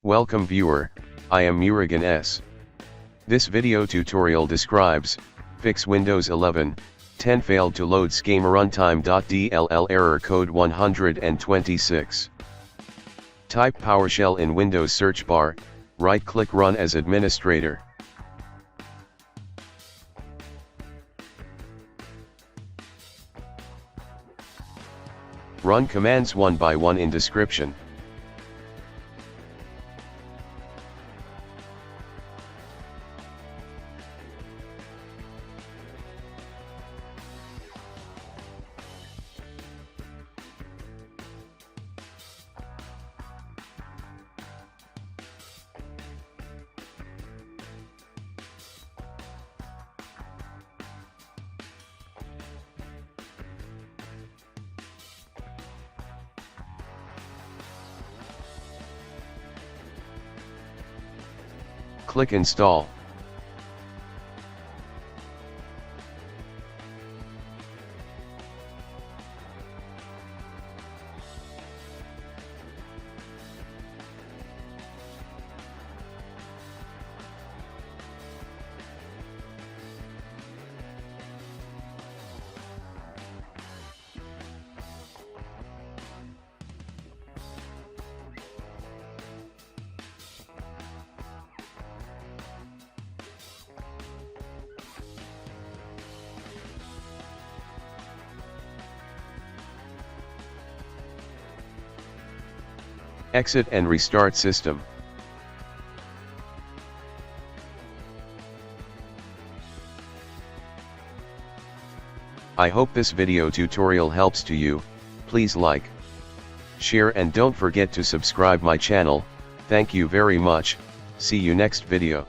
Welcome viewer, I am Murugan S. This video tutorial describes, fix Windows 11, 10 failed to load xgameruntime.dll error code 126. Type PowerShell in Windows search bar, right-click Run as administrator. Run commands one by one in description. Click Install. Exit and restart system. I hope this video tutorial helps to you. Please like, share and don't forget to subscribe my channel. Thank you very much. See you next video.